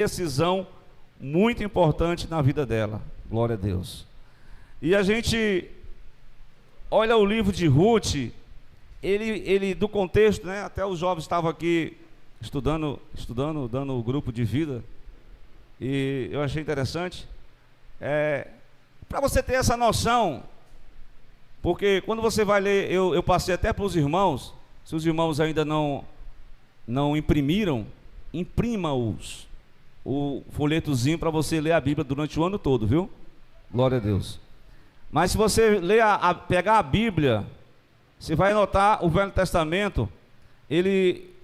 decisão muito importante na vida dela. Glória a Deus. E a gente olha o livro de Ruth, ele do contexto, né? Até os jovens estavam aqui estudando, dando o grupo de vida, e eu achei interessante, para você ter essa noção, porque quando você vai ler, eu passei até para os irmãos, se os irmãos ainda não imprimiram, imprima-os, o folhetozinho para você ler a Bíblia durante o ano todo, viu? Glória a Deus. Mas se você ler pegar a Bíblia, você vai notar o Velho Testamento,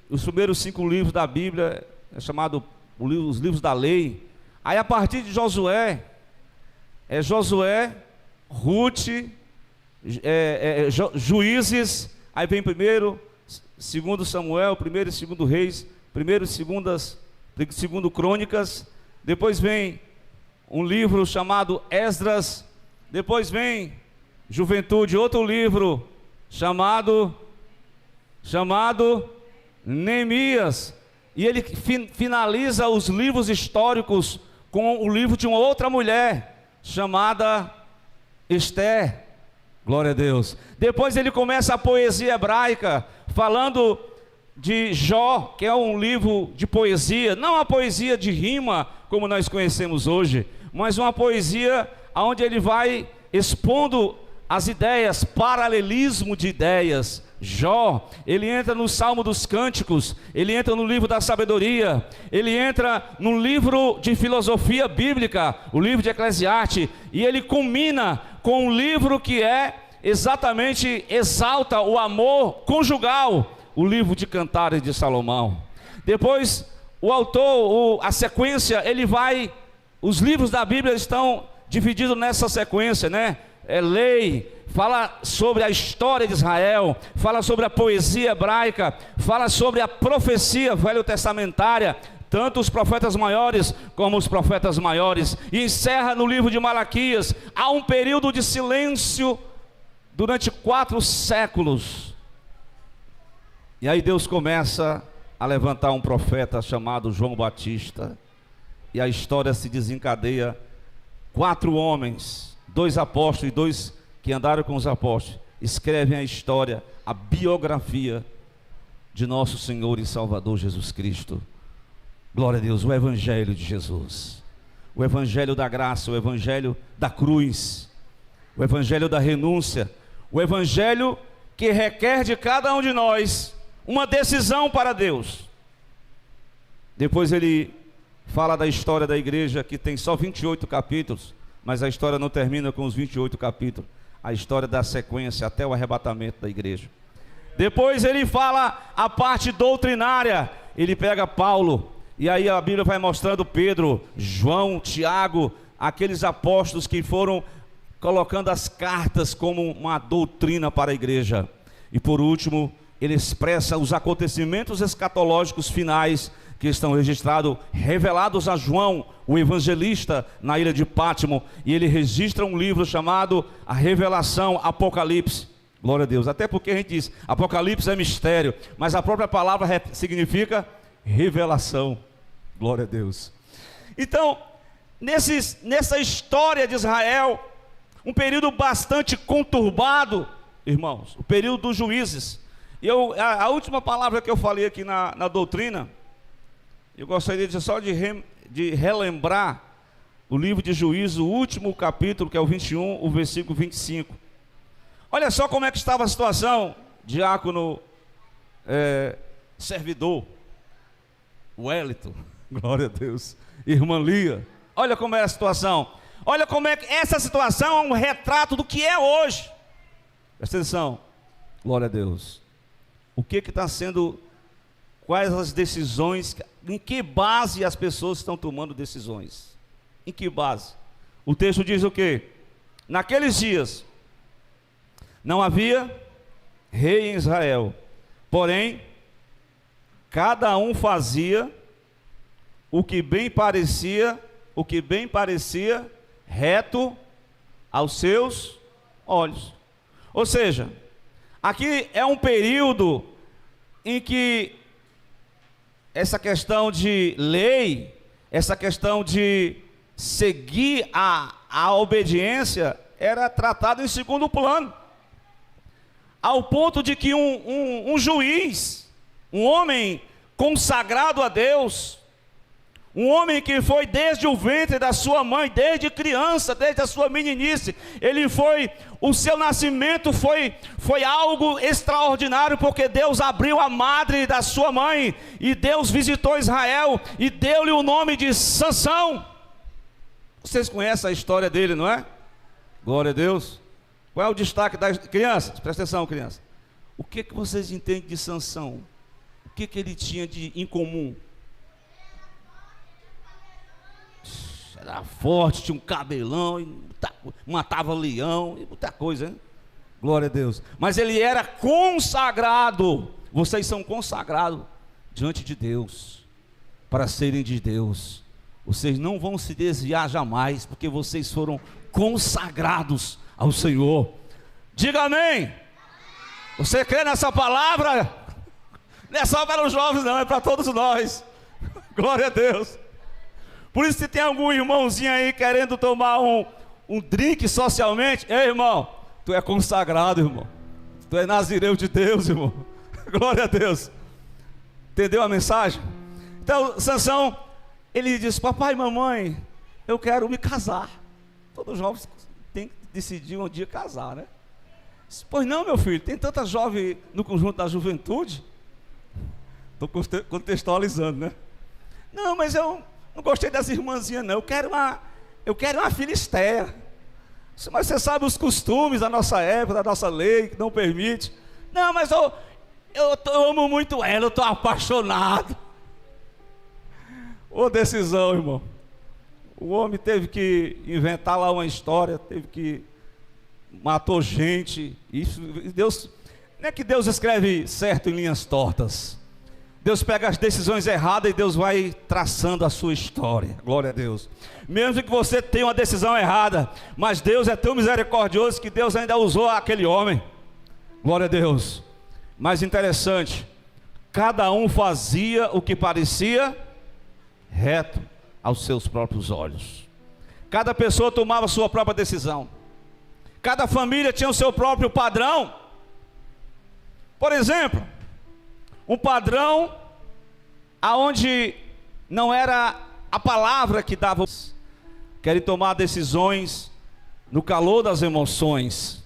os primeiros 5 livros da Bíblia é chamado os livros da lei. Aí a partir de Josué, Ruth, Juízes, aí vem primeiro, segundo Samuel, primeiro e segundo Reis, primeiro e segundo Crônicas, depois vem um livro chamado Esdras, depois vem Juventude, outro livro chamado Neemias, e ele finaliza os livros históricos com o livro de uma outra mulher chamada Esther. Glória a Deus. Depois ele começa a poesia hebraica, falando de Jó, que é um livro de poesia, não uma poesia de rima como nós conhecemos hoje, mas uma poesia onde ele vai expondo as ideias, paralelismo de ideias. Jó, ele entra no Salmo dos Cânticos, ele entra no livro da sabedoria, ele entra no livro de filosofia bíblica, o livro de Eclesiastes, e ele culmina com um livro que exatamente exalta o amor conjugal, o livro de Cantares de Salomão. Depois o autor, a sequência, os livros da Bíblia estão divididos nessa sequência, né? Lei, fala sobre a história de Israel, fala sobre a poesia hebraica, fala sobre a profecia velho-testamentária, tanto os profetas maiores como os profetas maiores, e encerra no livro de Malaquias. Há um período de silêncio durante 4 séculos, e aí Deus começa a levantar um profeta chamado João Batista, e a história se desencadeia. 4 homens, 2 apóstolos e 2 que andaram com os apóstolos, escrevem a história, a biografia de nosso Senhor e Salvador Jesus Cristo. Glória a Deus, o Evangelho de Jesus, o Evangelho da graça, o Evangelho da cruz, o Evangelho da renúncia, o Evangelho que requer de cada um de nós uma decisão para Deus. Depois ele fala da história da igreja, que tem só 28 capítulos, mas a história não termina com os 28 capítulos, a história da sequência até o arrebatamento da igreja. Depois ele fala a parte doutrinária, ele pega Paulo, e aí a Bíblia vai mostrando Pedro, João, Tiago, aqueles apóstolos que foram colocando as cartas como uma doutrina para a igreja. E por último, ele expressa os acontecimentos escatológicos finais que estão registrados, revelados a João, o evangelista, na ilha de Pátimo, e ele registra um livro chamado A Revelação, Apocalipse. Glória a Deus. Até porque a gente diz, Apocalipse é mistério, mas a própria palavra significa revelação. Glória a Deus. Então, nessa história de Israel, um período bastante conturbado, irmãos, o período dos juízes. E a última palavra que eu falei aqui na doutrina, eu gostaria só de relembrar o livro de Juízes, o último capítulo, que é o 21, o versículo 25. Olha só como é que estava a situação, diácono, servidor, Wellington, glória a Deus, irmã Lia, olha como é a situação, olha como é que essa situação é um retrato do que é hoje. Presta atenção, glória a Deus. O que está sendo, quais as decisões, em que base as pessoas estão tomando decisões? Em que base? O texto diz o quê? Naqueles dias não havia rei em Israel, porém cada um fazia o que bem parecia reto aos seus olhos. Ou seja, aqui é um período em que essa questão de lei essa questão de seguir a obediência era tratada em segundo plano, ao ponto de que um juiz, um homem consagrado a Deus, um homem que foi desde o ventre da sua mãe, desde criança, desde a sua meninice, o seu nascimento foi algo extraordinário, porque Deus abriu a madre da sua mãe, e Deus visitou Israel, e deu-lhe o nome de Sansão. Vocês conhecem a história dele, não é? Glória a Deus. Qual é o destaque das crianças? Presta atenção, crianças. O que vocês entendem de Sansão? O que ele tinha de em comum? Era forte, tinha um cabelão, matava leão, e muita coisa, hein? Glória a Deus. Mas ele era consagrado. Vocês são consagrados diante de Deus, para serem de Deus. Vocês não vão se desviar jamais, porque vocês foram consagrados ao Senhor. Diga amém. Você crê nessa palavra? Não é só para os jovens não, é para todos nós. Glória a Deus. Por isso, se tem algum irmãozinho aí querendo tomar um drink socialmente, ei, irmão, tu é consagrado, irmão. Tu é nazireu de Deus, irmão. Glória a Deus. Entendeu a mensagem? Então, Sansão, ele disse: papai e mamãe, eu quero me casar. Todos jovens têm que decidir um dia casar, né? Disse: pois não, meu filho, tem tanta jovem no conjunto da juventude. Estou contextualizando, né? Não, mas eu não gostei das irmãzinhas, não. Eu quero uma filisteia. Mas você sabe os costumes da nossa época, da nossa lei, que não permite. Não, mas eu amo muito ela, eu estou apaixonado. Ô decisão, irmão. O homem teve que inventar lá uma história, matou gente. Isso, Deus, não é que Deus escreve certo em linhas tortas. Deus pega as decisões erradas e Deus vai traçando a sua história. Glória a Deus. Mesmo que você tenha uma decisão errada, mas Deus é tão misericordioso que Deus ainda usou aquele homem. Glória a Deus. Mais interessante, cada um fazia o que parecia reto aos seus próprios olhos. Cada pessoa tomava a sua própria decisão. Cada família tinha o seu próprio padrão. Por exemplo, um padrão aonde não era a palavra que dava. Querem tomar decisões no calor das emoções.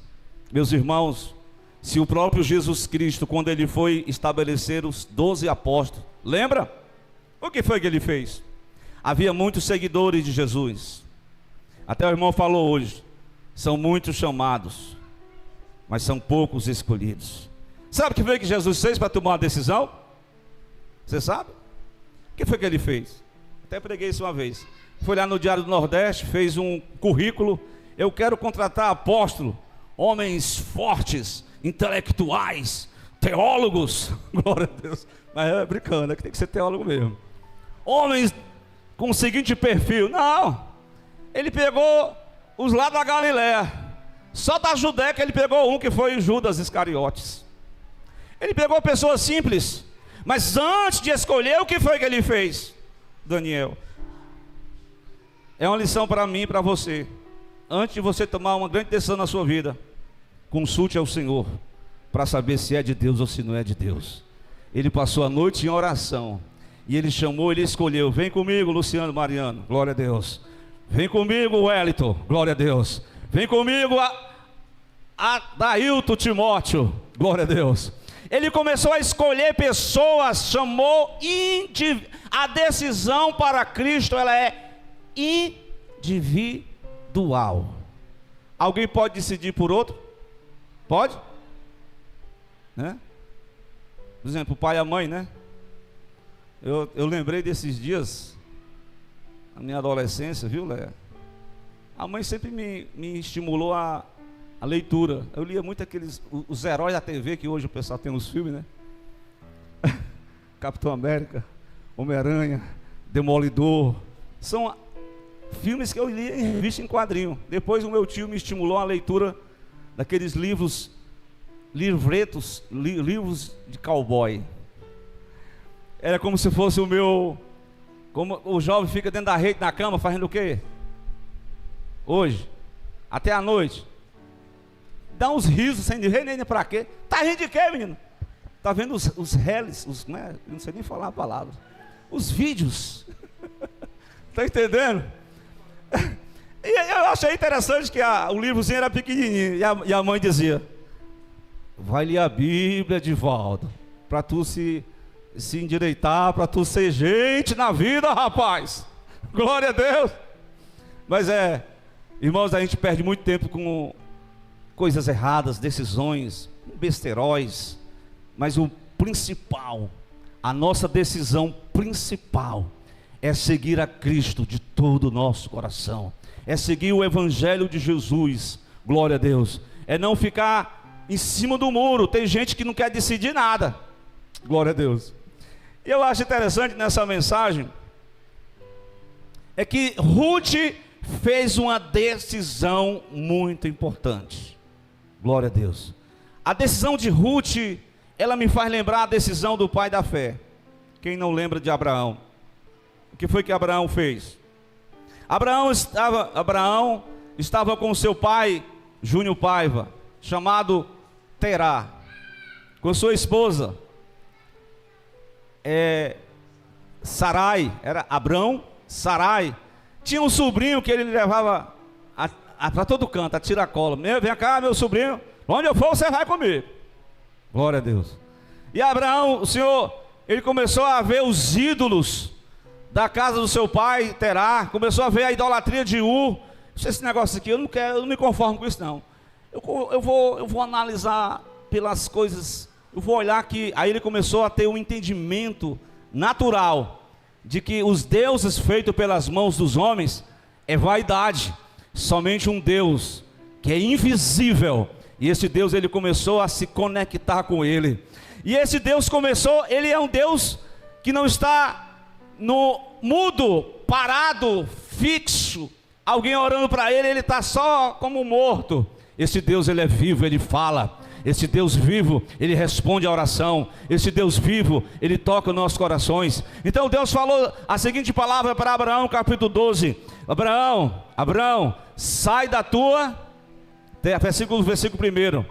Meus irmãos, se o próprio Jesus Cristo, quando ele foi estabelecer os 12 apóstolos, lembra? O que foi que ele fez? Havia muitos seguidores de Jesus. Até o irmão falou hoje, são muitos chamados, mas são poucos escolhidos. Sabe o que foi que Jesus fez para tomar uma decisão? Você sabe? O que foi que ele fez? Até preguei isso uma vez. Foi lá no Diário do Nordeste, fez um currículo. Eu quero contratar apóstolo, homens fortes, intelectuais, teólogos. Glória a Deus. Mas é brincando, é que tem que ser teólogo mesmo. Homens com o seguinte perfil. Não, ele pegou os lá da Galiléia. Só da Judéia que ele pegou um, que foi Judas Iscariotes. Ele pegou pessoas simples. Mas antes de escolher, o que foi que ele fez? Daniel, é uma lição para mim e para você. Antes de você tomar uma grande decisão na sua vida, consulte ao Senhor, para saber se é de Deus ou se não é de Deus. Ele passou a noite em oração, e ele chamou, ele escolheu. Vem comigo, Luciano Mariano, glória a Deus. Vem comigo, Wellington, glória a Deus. Vem comigo, Dailton Timóteo, glória a Deus. Ele começou a escolher pessoas, chamou a decisão para Cristo, ela é individual. Alguém pode decidir por outro? Pode? Né? Por exemplo, o pai e a mãe, né? Eu lembrei desses dias, na minha adolescência, viu, Léa? A mãe sempre me estimulou a leitura. Eu lia muito os heróis da TV, que hoje o pessoal tem nos filmes, né? Capitão América, Homem-Aranha, Demolidor. São filmes que eu lia em revista em quadrinho. Depois o meu tio me estimulou a leitura daqueles livros livros de cowboy. Era como se fosse o Como o jovem fica dentro da rede na cama fazendo o quê? Hoje, até a noite. Dá uns risos sem dizer nem pra quê. Tá rindo de quê, menino? Tá vendo os reles, né? Não sei nem falar a palavra. Os vídeos. Tá entendendo? E eu achei interessante que o livrozinho era pequenininho. E a mãe dizia: vai ler a Bíblia, Edivaldo, para tu se endireitar, para tu ser gente na vida, rapaz. Glória a Deus. Mas irmãos, a gente perde muito tempo com coisas erradas, decisões, besteiróis. Mas o principal, a nossa decisão principal é seguir a Cristo de todo o nosso coração, é seguir o Evangelho de Jesus. Glória a Deus. É não ficar em cima do muro. Tem gente que não quer decidir nada. Glória a Deus. E eu acho interessante nessa mensagem é que Ruth fez uma decisão muito importante. Glória a Deus. A decisão de Ruth, ela me faz lembrar a decisão do pai da fé. Quem não lembra de Abraão? O que foi que Abraão fez? Abraão estava com seu pai, Júnior Paiva, chamado Terá, com sua esposa, Sarai, era Abrão, Sarai. Tinha um sobrinho que ele levava para todo canto, a tiracola. Vem cá, meu sobrinho, onde eu for você vai comigo. Glória a Deus. E Abraão, o Senhor, ele começou a ver os ídolos da casa do seu pai, Terá. Começou a ver a idolatria de esse negócio aqui, eu não me conformo com isso não. Eu vou analisar pelas coisas, eu vou olhar que... Aí ele começou a ter um entendimento natural de que os deuses feitos pelas mãos dos homens é vaidade. Somente um Deus que é invisível, e esse Deus, ele começou a se conectar com ele. E esse Deus ele é um Deus que não está no mudo, parado, fixo, alguém orando para ele está só como morto. Esse Deus, ele é vivo, ele fala. Esse Deus vivo, ele responde a oração. Esse Deus vivo, ele toca os nossos corações. Então Deus falou a seguinte palavra para Abraão, capítulo 12: Abraão, sai da tua terra, versículo 1,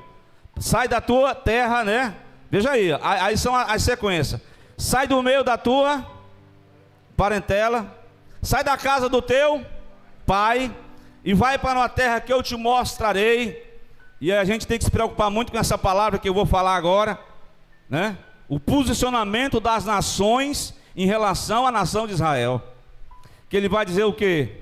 sai da tua terra, né? Veja aí são as sequências. Sai do meio da tua parentela, sai da casa do teu pai e vai para uma terra que eu te mostrarei. E a gente tem que se preocupar muito com essa palavra que eu vou falar agora, né? O posicionamento das nações em relação à nação de Israel. Que ele vai dizer o quê?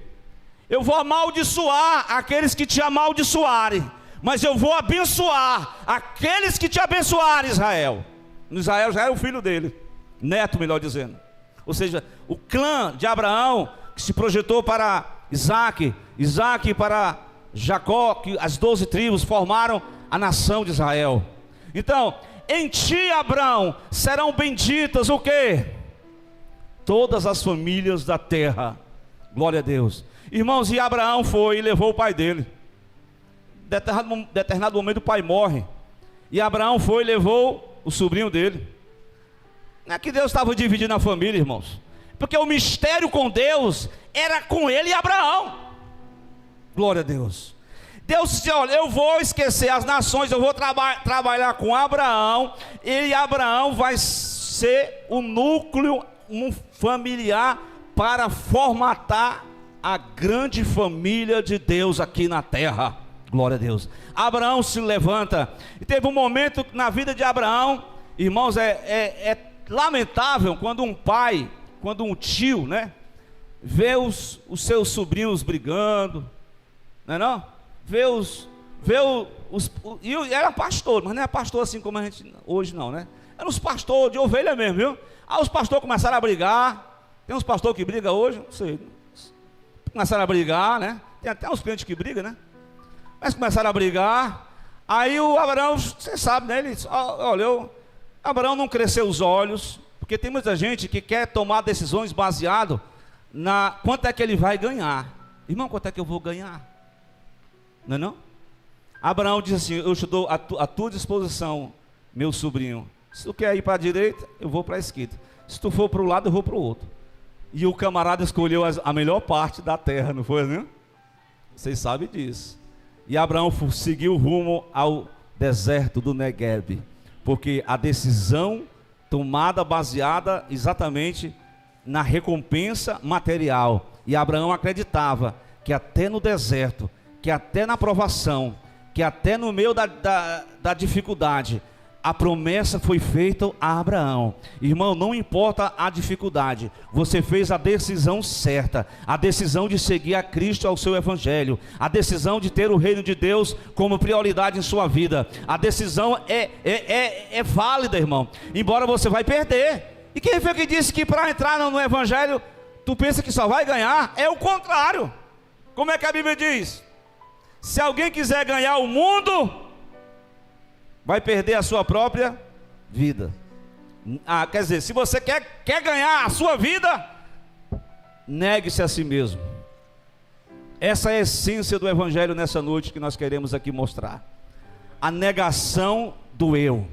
Eu vou amaldiçoar aqueles que te amaldiçoarem, mas eu vou abençoar aqueles que te abençoarem, Israel. Israel já era o filho dele, neto, melhor dizendo. Ou seja, o clã de Abraão, que se projetou para Isaac para Jacó, que as 12 tribos formaram a nação de Israel. Então, em ti, Abraão, serão benditas o quê? Todas as famílias da terra. Glória a Deus. Irmãos, e Abraão foi e levou o pai dele. Determinado momento o pai morre, e Abraão foi e levou o sobrinho dele. Não é que Deus estava dividindo a família, irmãos, porque o mistério com Deus era com ele e Abraão. Glória a Deus. Deus disse: olha, eu vou esquecer as nações, eu vou trabalhar com Abraão, e Abraão vai ser o núcleo familiar para formatar a grande família de Deus aqui na terra. Glória a Deus. Abraão se levanta, e teve um momento na vida de Abraão, irmãos, é lamentável quando um pai, quando um tio, né, vê os seus sobrinhos brigando, não é não? E era pastor, mas não é pastor assim como a gente hoje não, né? Era uns pastores de ovelha mesmo, viu? Aí os pastores começaram a brigar. Tem uns pastores que brigam hoje, não sei. Começaram a brigar, né? Tem até uns crentes que brigam, né? Mas começaram a brigar. Aí o Abraão, você sabe, né? Ele disse: olha, Abraão não cresceu os olhos, porque tem muita gente que quer tomar decisões baseado na quanto é que ele vai ganhar. Irmão, quanto é que eu vou ganhar? Não é não? Abraão disse assim: eu te dou a tua disposição, meu sobrinho. Se tu quer ir para a direita, eu vou para a esquerda. Se tu for para o lado, eu vou para o outro. E o camarada escolheu a melhor parte da terra, não foi, né? Vocês sabem disso. E Abraão seguiu rumo ao deserto do Negueb, porque a decisão tomada baseada exatamente na recompensa material. E Abraão acreditava que até no deserto, que até na provação, que até no meio da dificuldade, a promessa foi feita a Abraão. Irmão, não importa a dificuldade, você fez a decisão certa, a decisão de seguir a Cristo ao seu evangelho, a decisão de ter o reino de Deus como prioridade em sua vida. A decisão é válida, irmão, embora você vai perder. E quem foi que disse que para entrar no evangelho, tu pensa que só vai ganhar? É o contrário. Como é que a Bíblia diz? Se alguém quiser ganhar o mundo, vai perder a sua própria vida. Quer dizer, se você quer ganhar a sua vida, negue-se a si mesmo. Essa é a essência do evangelho nessa noite que nós queremos aqui mostrar. A negação do eu,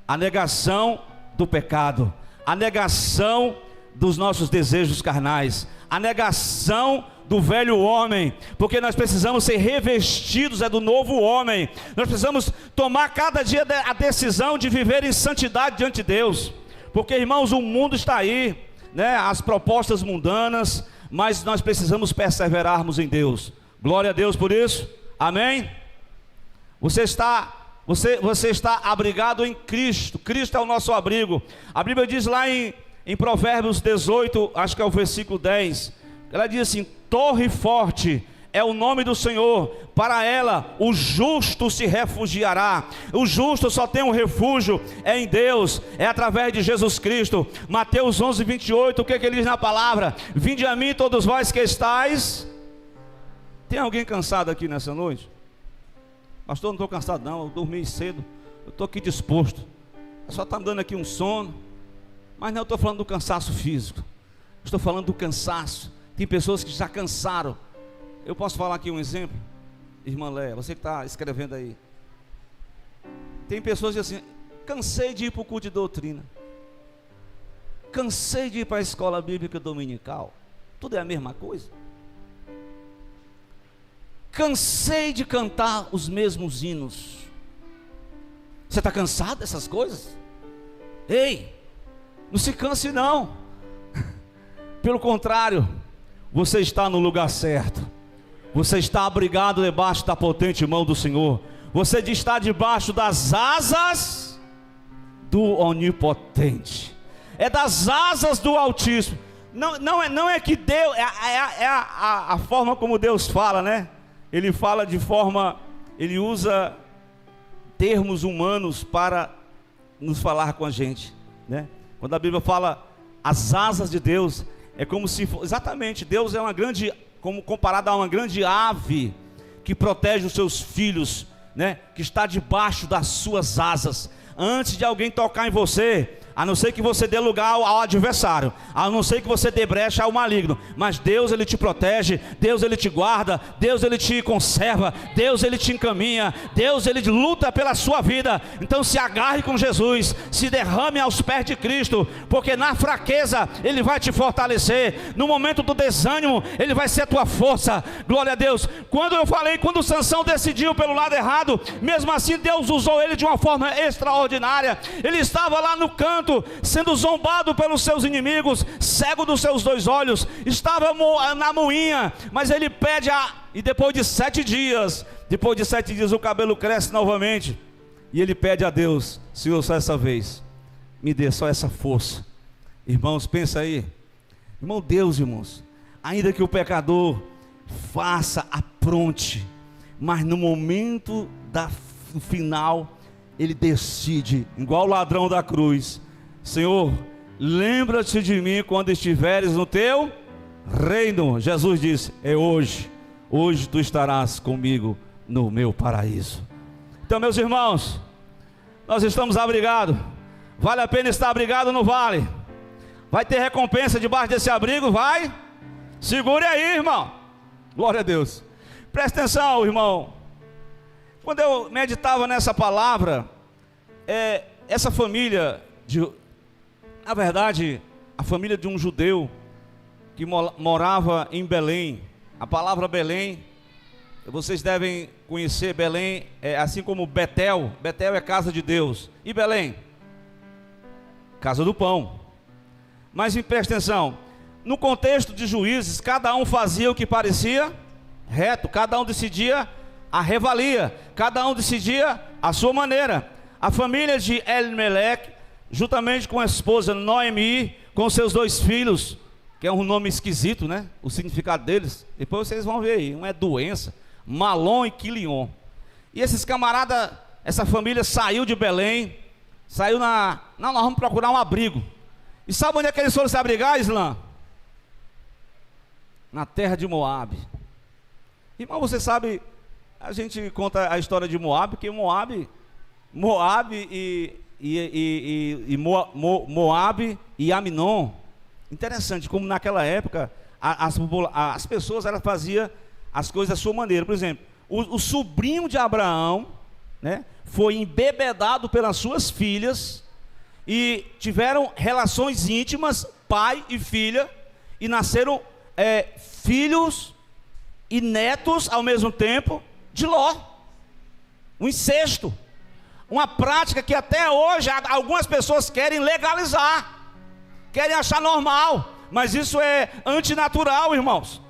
a negação do pecado, a negação dos nossos desejos carnais, a negação do velho homem, porque nós precisamos ser revestidos do novo homem. Nós precisamos tomar cada dia a decisão de viver em santidade diante de Deus, porque, irmãos, o mundo está aí, né? As propostas mundanas, mas nós precisamos perseverarmos em Deus. Glória a Deus por isso, amém? Você está abrigado em Cristo. Cristo é o nosso abrigo. A Bíblia diz lá em Provérbios 18, acho que é o versículo 10, ela diz assim: torre forte é o nome do Senhor, para ela o justo se refugiará. O justo só tem um refúgio, é em Deus, é através de Jesus Cristo. Mateus 11, 28, o que ele diz na palavra? Vinde a mim todos vós que estáis. Tem alguém cansado aqui nessa noite? Pastor, não estou cansado não, eu dormi cedo, eu estou aqui disposto, só está me dando aqui um sono. Mas não estou falando do cansaço físico, estou falando do cansaço. Tem pessoas que já cansaram. Eu posso falar aqui um exemplo? Irmã Léa, você que está escrevendo aí. Tem pessoas que dizem assim: cansei de ir para o culto de doutrina, cansei de ir para a escola bíblica dominical. Tudo é a mesma coisa. Cansei de cantar os mesmos hinos. Você está cansado dessas coisas? Ei, não se canse não. Pelo contrário, você está no lugar certo. Você está abrigado debaixo da potente mão do Senhor. Você está debaixo das asas do Onipotente. É das asas do Altíssimo. Não é que Deus, a forma como Deus fala, né? Ele fala de forma, ele usa termos humanos para nos falar com a gente, né? Quando a Bíblia fala as asas de Deus, é como se, exatamente, Deus é uma grande, como comparado a uma grande ave que protege os seus filhos, né? Que está debaixo das suas asas. Antes de alguém tocar em você, a não ser que você dê lugar ao adversário, a não ser que você dê brecha ao maligno, mas Deus ele te protege, Deus ele te guarda, Deus ele te conserva, Deus ele te encaminha, Deus ele luta pela sua vida. Então se agarre com Jesus, se derrame aos pés de Cristo, porque na fraqueza ele vai te fortalecer, no momento do desânimo ele vai ser a tua força. Glória a Deus. Quando Sansão decidiu pelo lado errado, mesmo assim Deus usou ele de uma forma extraordinária. Ele estava lá no canto, sendo zombado pelos seus inimigos, cego dos seus 2 olhos, estava na moinha, mas ele pede e depois de 7 dias o cabelo cresce novamente, e ele pede a Deus: Senhor, só essa vez, me dê só essa força. Irmãos, pensa aí, irmão, Deus, irmãos, ainda que o pecador faça, apronte, mas no momento do final, ele decide, igual o ladrão da cruz: Senhor, lembra-te de mim quando estiveres no teu reino. Jesus disse: é hoje tu estarás comigo no meu paraíso. Então, meus irmãos, nós estamos abrigados. Vale a pena estar abrigado no vale. Vai ter recompensa debaixo desse abrigo? Vai? Segure aí, irmão. Glória a Deus. Presta atenção, irmão. Quando eu meditava nessa palavra, essa família, na verdade, a família de um judeu, que morava em Belém. A palavra Belém, vocês devem conhecer Belém, assim como Betel. Betel é casa de Deus. E Belém? Casa do pão. Mas preste atenção, no contexto de Juízes, cada um fazia o que parecia reto, cada um decidia a revalia, cada um decidia a sua maneira. A família de Elimeleque, juntamente com a esposa Noemi, com seus 2 filhos, que é um nome esquisito, né? O significado deles, depois vocês vão ver aí, um é doença, Malom e Quilion. E esses camaradas, essa família saiu de Belém, saiu não, nós vamos procurar um abrigo. E sabe onde é que eles foram se abrigar, Islã? Na terra de Moabe. Irmão, você sabe, a gente conta a história de Moabe, porque Moabe e Aminon, interessante como naquela época as pessoas faziam as coisas da sua maneira. Por exemplo, o sobrinho de Abraão, né, foi embebedado pelas suas filhas e tiveram relações íntimas, pai e filha, e nasceram filhos e netos ao mesmo tempo de Ló. Um incesto, uma prática que até hoje algumas pessoas querem legalizar, querem achar normal, mas isso é antinatural, irmãos.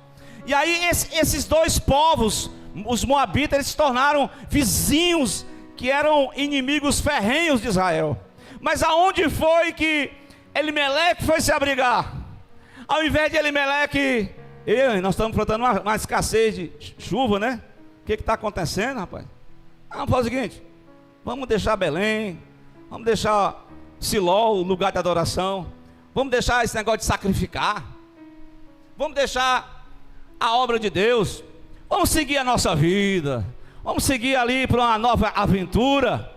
E aí esses 2 povos, os moabitas, eles se tornaram vizinhos que eram inimigos ferrenhos de Israel. Mas aonde foi que Elimeleque foi se abrigar? Ao invés de Elimeleque, nós estamos enfrentando uma escassez de chuva, né? O que está acontecendo, rapaz? Vamos fazer o seguinte, vamos deixar Belém, vamos deixar Siló, o lugar de adoração, vamos deixar esse negócio de sacrificar, vamos deixar a obra de Deus, vamos seguir a nossa vida, vamos seguir ali para uma nova aventura,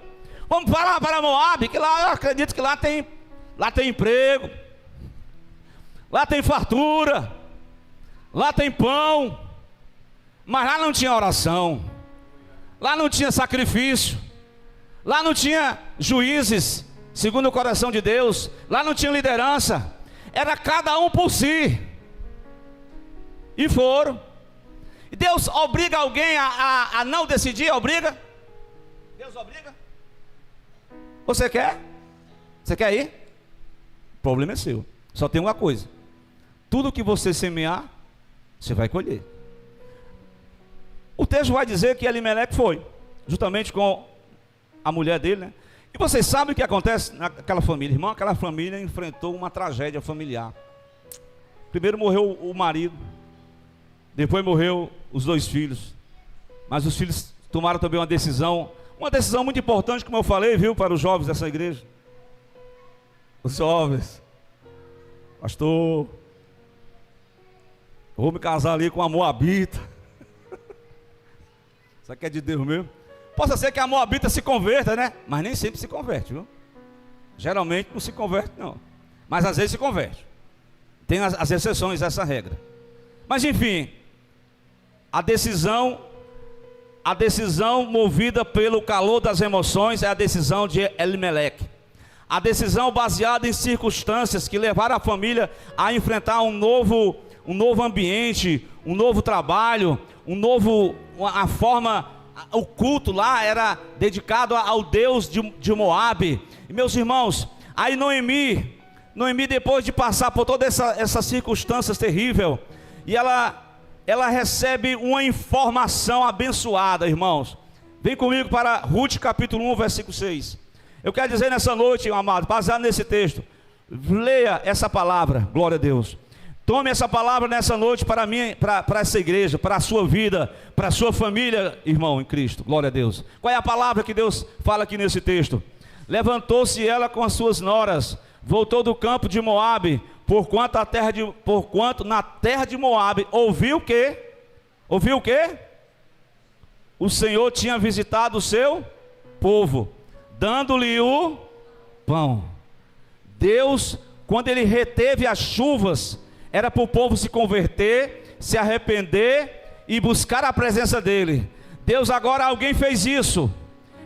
vamos para Moabe, que lá eu acredito que lá tem emprego, lá tem fartura, lá tem pão, mas lá não tinha oração, lá não tinha sacrifício, lá não tinha juízes segundo o coração de Deus, lá não tinha liderança, era cada um por si. E foram. E Deus obriga alguém a não decidir? Obriga? Deus obriga? Você quer? Você quer ir? O problema é seu. Só tem uma coisa: tudo que você semear, você vai colher. O texto vai dizer que Elimeleque foi, juntamente com a mulher dele, né? E vocês sabem o que acontece naquela família, irmão? Aquela família enfrentou uma tragédia familiar. Primeiro morreu o marido, depois morreu os 2 filhos. Mas os filhos tomaram também uma decisão muito importante, como eu falei, viu, para os jovens dessa igreja. Os jovens: pastor, eu vou me casar ali com a moabita. Isso aqui é de Deus mesmo. Possa ser que a moabita se converta, né? Mas nem sempre se converte, viu? Geralmente não se converte, não. Mas às vezes se converte. Tem as exceções a essa regra. Mas enfim, a decisão movida pelo calor das emoções é a decisão de Elimeleque. A decisão baseada em circunstâncias que levaram a família a enfrentar um novo ambiente, um novo trabalho, a forma. O culto lá era dedicado ao Deus de Moabe. E meus irmãos, aí Noemi, depois de passar por todas essas circunstâncias terríveis, e ela recebe uma informação abençoada, irmãos. Vem comigo para Ruth capítulo 1, versículo 6. Eu quero dizer nessa noite, meu amado, baseado nesse texto, leia essa palavra, glória a Deus. Tome essa palavra nessa noite para mim, para essa igreja, para a sua vida, para a sua família, irmão em Cristo, glória a Deus. Qual é a palavra que Deus fala aqui nesse texto? Levantou-se ela com as suas noras, voltou do campo de Moabe, porquanto na terra de Moabe ouviu o quê? Ouviu o quê? O Senhor tinha visitado o seu povo, dando-lhe o pão. Deus, quando Ele reteve as chuvas, era para o povo se converter, se arrepender e buscar a presença dEle. Deus agora, alguém fez isso.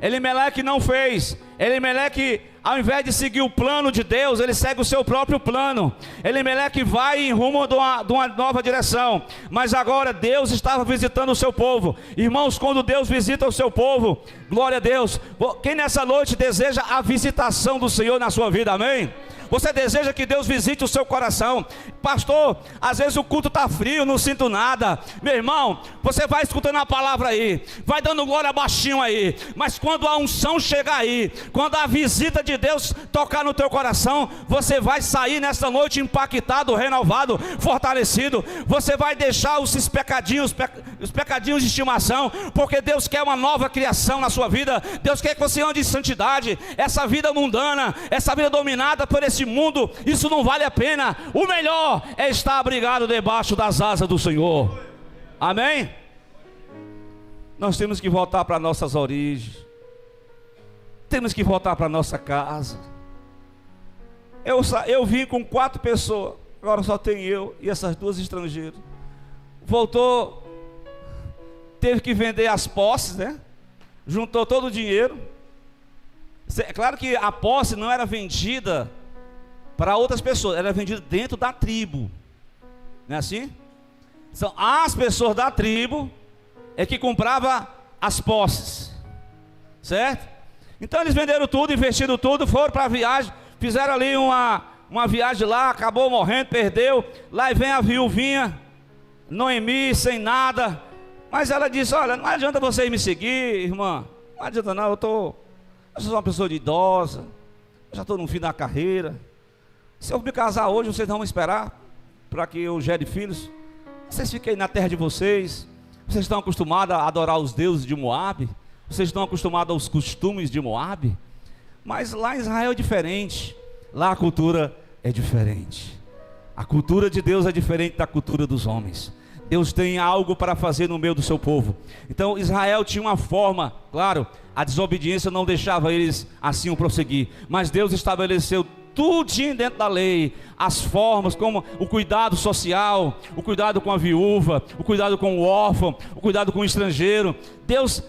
Elimeleque não fez. Elimeleque, ao invés de seguir o plano de Deus, ele segue o seu próprio plano. Elimeleque vai em rumo de uma nova direção. Mas agora Deus estava visitando o seu povo. Irmãos, quando Deus visita o seu povo, glória a Deus. Quem nessa noite deseja a visitação do Senhor na sua vida, amém? Você deseja que Deus visite o seu coração? Pastor, às vezes o culto está frio, não sinto nada. Meu irmão, você vai escutando a palavra aí, vai dando glória baixinho aí, mas quando a unção chegar aí, quando a visita de Deus tocar no teu coração, você vai sair nessa noite impactado, renovado, fortalecido. Você vai deixar os pecadinhos de estimação, porque Deus quer uma nova criação na sua vida. Deus quer que você ande em santidade. Essa vida mundana, essa vida dominada por esse mundo, isso não vale a pena. O melhor é estar abrigado debaixo das asas do Senhor. Amém? Nós temos que voltar para nossas origens. Temos que voltar para nossa casa. Eu vim com 4 pessoas, agora só tem eu e essas 2 estrangeiras. Voltou, teve que vender as posses, né? Juntou todo o dinheiro. É claro que a posse não era vendida para outras pessoas, era vendida dentro da tribo. Não é assim? São as pessoas da tribo é que compravam as posses, certo? Então eles venderam tudo, investiram tudo, foram para a viagem, fizeram ali uma viagem lá, acabou morrendo, perdeu. Lá vem a viuvinha Noemi, sem nada. Mas ela disse: olha, não adianta vocês me seguir, irmã. Não adianta não, eu sou uma pessoa de idosa, eu já estou no fim da carreira. Se eu me casar hoje, vocês não vão esperar para que eu gere filhos. Vocês fiquem na terra de vocês. Vocês estão acostumados a adorar os deuses de Moabe. Vocês estão acostumados aos costumes de Moabe. Mas lá em Israel é diferente. Lá a cultura é diferente. A cultura de Deus é diferente da cultura dos homens. Deus tem algo para fazer no meio do seu povo. Então Israel tinha uma forma, claro, a desobediência não deixava eles assim o prosseguir, mas Deus estabeleceu tudinho dentro da lei, as formas, como o cuidado social, o cuidado com a viúva, o cuidado com o órfão, o cuidado com o estrangeiro. Deus,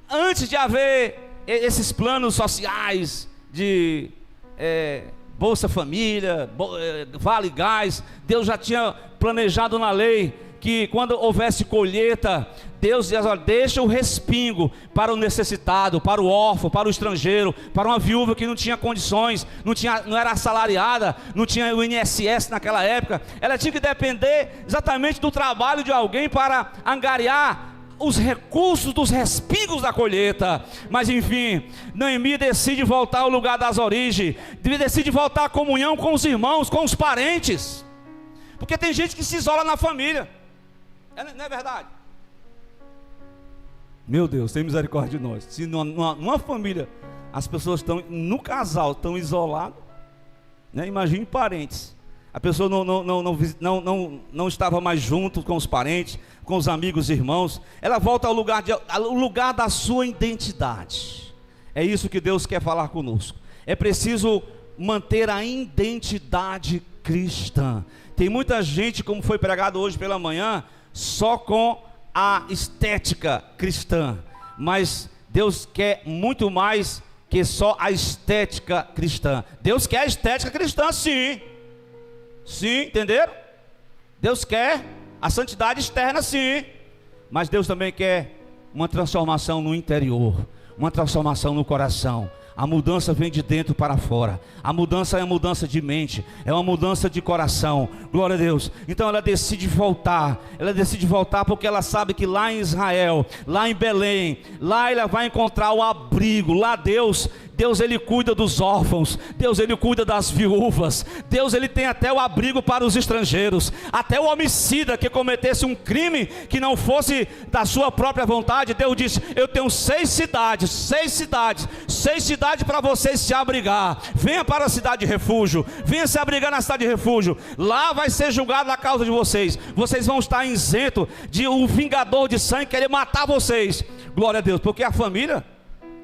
antes de haver esses planos sociais de Bolsa Família, Vale Gás, Deus já tinha planejado na lei que quando houvesse colheita, Deus dizia: olha, deixa o respingo para o necessitado, para o órfão, para o estrangeiro, para uma viúva que não tinha condições, não era assalariada, não tinha o INSS naquela época. Ela tinha que depender exatamente do trabalho de alguém para angariar os recursos dos respingos da colheita. Mas enfim, Noemi decide voltar ao lugar das origens, decide voltar à comunhão com os irmãos, com os parentes, porque tem gente que se isola na família. Não é verdade? Meu Deus, tem misericórdia de nós. Se numa família as pessoas estão, no casal, estão isolados, né? Imagine parentes. A pessoa não estava mais junto com os parentes, com os amigos, irmãos. Ela volta ao lugar da sua identidade. É isso que Deus quer falar conosco. É preciso manter a identidade cristã. Tem muita gente, como foi pregado hoje pela manhã, só com a estética cristã, mas Deus quer muito mais que só a estética cristã. Deus quer a estética cristã, sim, entenderam? Deus quer a santidade externa, sim, mas Deus também quer uma transformação no interior, uma transformação no coração. A mudança vem de dentro para fora. A mudança é uma mudança de mente, é uma mudança de coração. Glória a Deus. Então ela decide voltar. Ela decide voltar porque ela sabe que lá em Israel, lá em Belém, lá ela vai encontrar o abrigo. Lá Deus ele cuida dos órfãos, Deus ele cuida das viúvas, Deus ele tem até o abrigo para os estrangeiros, até o homicida que cometesse um crime que não fosse da sua própria vontade. Deus disse: eu tenho 6 cidades para vocês se abrigar. Venha para a cidade de refúgio, venha se abrigar na cidade de refúgio. Lá vai ser julgado a causa de vocês. Vocês vão estar isentos de um vingador de sangue querer matar vocês. Glória a Deus, porque a família,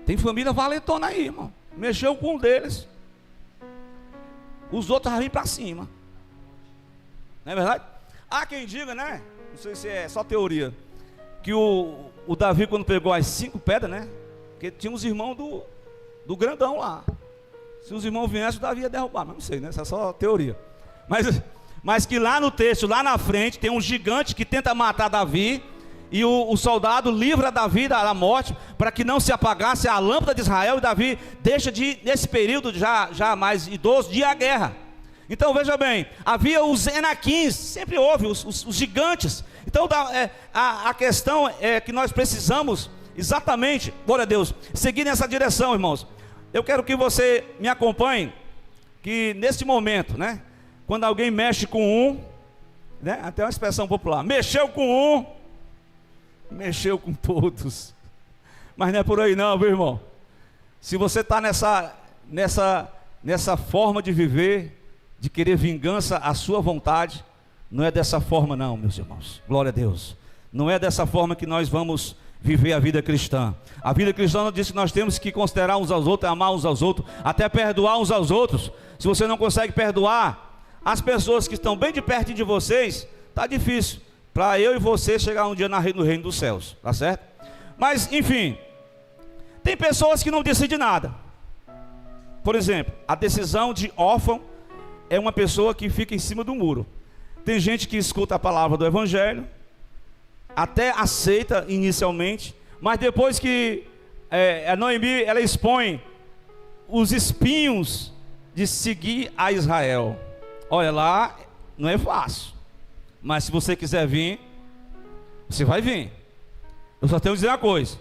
tem família valentona aí, irmão. Mexeu com um deles, os outros vêm para cima. Não é verdade? Há quem diga, né? Não sei se é só teoria, que o Davi, quando pegou as 5 pedras, né? Porque tinha uns irmãos do grandão lá. Se os irmãos viessem, o Davi ia derrubar. Mas não sei, né? Essa é só teoria. Mas que lá no texto, lá na frente, tem um gigante que tenta matar Davi. E o soldado livra Davi da morte, para que não se apagasse a lâmpada de Israel. E Davi deixa nesse período já mais idoso, de ir à guerra. Então veja bem, havia os Enaquins, sempre houve os gigantes. Então a questão é que nós precisamos exatamente, glória a Deus, seguir nessa direção, irmãos. Eu quero que você me acompanhe, que nesse momento, né, quando alguém mexe com um, né, até uma expressão popular, mexeu com um, mexeu com todos. Mas não é por aí não, meu irmão. Se você está nessa forma de viver, de querer vingança à sua vontade, não é dessa forma não, meus irmãos. Glória a Deus. Não é dessa forma que nós vamos viver a vida cristã. A vida cristã diz que nós temos que considerar uns aos outros, amar uns aos outros, até perdoar uns aos outros. Se você não consegue perdoar as pessoas que estão bem de perto de vocês, está difícil para eu e você chegar um dia no reino dos céus, tá certo? Mas enfim, tem pessoas que não decidem nada. Por exemplo, a decisão de órfão é uma pessoa que fica em cima do muro. Tem gente que escuta a palavra do evangelho, até aceita inicialmente, mas depois que a Noemi, ela expõe os espinhos de seguir a Israel. Olha lá, não é fácil, mas se você quiser vir, você vai vir. Eu só tenho que dizer uma coisa: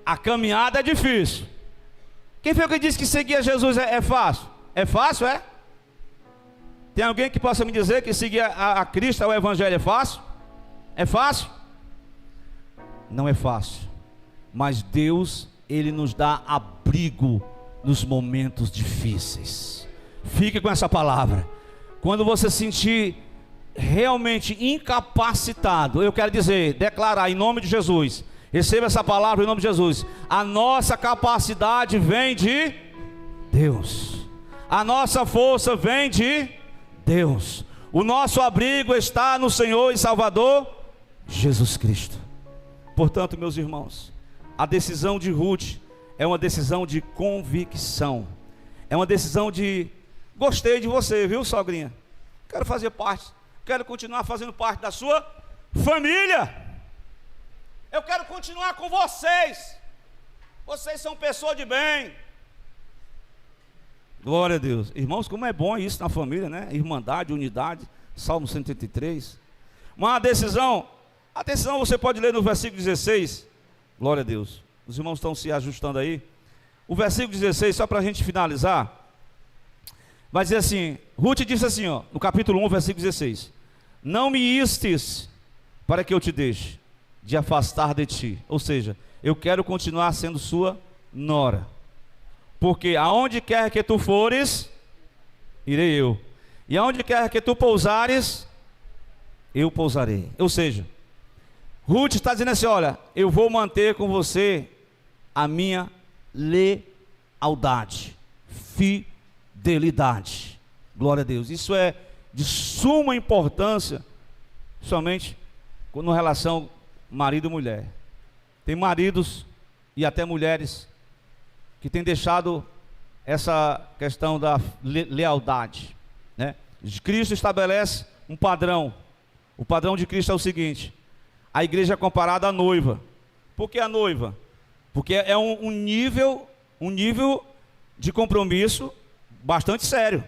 a caminhada é difícil. Quem foi que disse que seguir a Jesus é fácil? É fácil, é? Tem alguém que possa me dizer que seguir a Cristo, o evangelho, é fácil? É fácil? Não é fácil, mas Deus, Ele nos dá abrigo nos momentos difíceis. Fique com essa palavra. Quando você sentir realmente incapacitado, eu quero dizer, declarar em nome de Jesus, receba essa palavra em nome de Jesus. A nossa capacidade vem de Deus, a nossa força vem de Deus, o nosso abrigo está no Senhor e Salvador Jesus Cristo. Portanto, meus irmãos, a decisão de Ruth é uma decisão de convicção, é uma decisão de: gostei de você, viu, sogrinha? Quero fazer parte, quero continuar fazendo parte da sua família. Eu quero continuar com vocês. Vocês são pessoas de bem. Glória a Deus. Irmãos, como é bom isso na família, né? Irmandade, unidade. Salmo 103. Uma decisão. A decisão você pode ler no versículo 16. Glória a Deus. Os irmãos estão se ajustando aí. O versículo 16, só para a gente finalizar, vai dizer assim: Ruth disse assim, ó, no capítulo 1, versículo 16: não me istes para que eu te deixe de afastar de ti. Ou seja, eu quero continuar sendo sua nora, porque aonde quer que tu fores, irei eu, e aonde quer que tu pousares, eu pousarei. Ou seja, Ruth está dizendo assim: olha, eu vou manter com você a minha lealdade, fidelidade. Glória a Deus. Isso é de suma importância, somente com relação marido e mulher. Tem maridos e até mulheres que têm deixado essa questão da lealdade, né? Cristo estabelece um padrão. O padrão de Cristo é o seguinte: a igreja é comparada à noiva. Por que a noiva? Porque é um nível de compromisso bastante sério.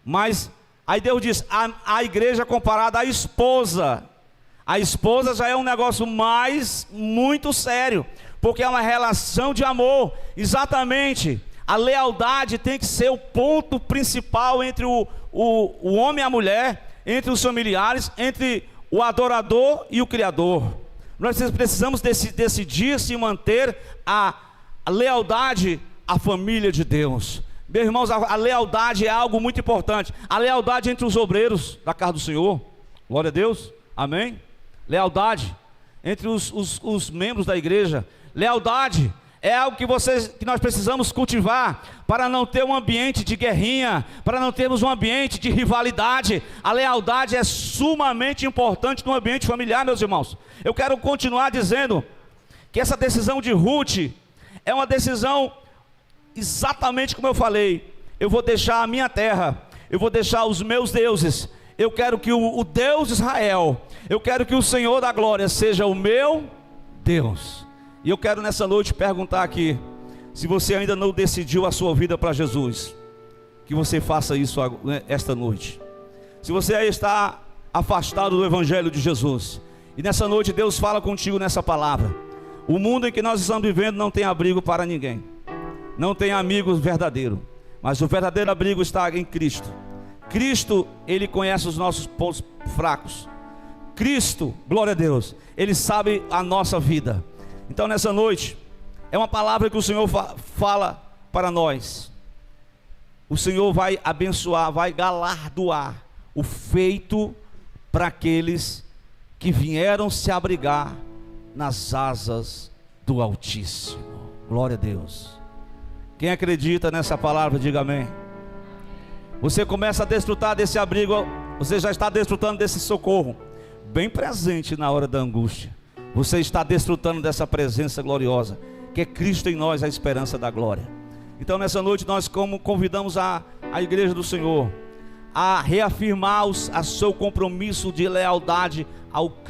Mas aí Deus diz: a igreja é comparada à esposa. A esposa já é um negócio muito sério, porque é uma relação de amor. Exatamente, a lealdade tem que ser o ponto principal entre o homem e a mulher, entre os familiares, entre o adorador e o Criador. Nós precisamos decidir se manter a lealdade à família de Deus. Meus irmãos, a lealdade é algo muito importante. A lealdade entre os obreiros da casa do Senhor. Glória a Deus, amém. Lealdade entre os membros da igreja. Lealdade é algo que nós precisamos cultivar, para não ter um ambiente de guerrinha, para não termos um ambiente de rivalidade. A lealdade é sumamente importante no ambiente familiar, meus irmãos. Eu quero continuar dizendo que essa decisão de Ruth É uma decisão exatamente como eu falei. Eu vou deixar a minha terra, eu vou deixar os meus deuses. Eu quero que o Deus de Israel, eu quero que o Senhor da glória seja o meu Deus. E eu quero nessa noite perguntar aqui, se você ainda não decidiu a sua vida para Jesus, que você faça isso esta noite. Se você aí está afastado do Evangelho de Jesus, e nessa noite Deus fala contigo nessa palavra. O mundo em que nós estamos vivendo não tem abrigo para ninguém, não tem amigo verdadeiro, mas o verdadeiro abrigo está em Cristo. Cristo, Ele conhece os nossos pontos fracos. Cristo, glória a Deus, Ele sabe a nossa vida. Então nessa noite, é uma palavra que o Senhor fala para nós. O Senhor vai abençoar, vai galardoar o feito para aqueles que vieram se abrigar nas asas do Altíssimo. Glória a Deus. Quem acredita nessa palavra, diga amém. Você começa a desfrutar desse abrigo, você já está desfrutando desse socorro, bem presente na hora da angústia. Você está desfrutando dessa presença gloriosa, que é Cristo em nós, a esperança da glória. Então nessa noite nós convidamos a igreja do Senhor a reafirmar o seu compromisso de lealdade ao Cristo.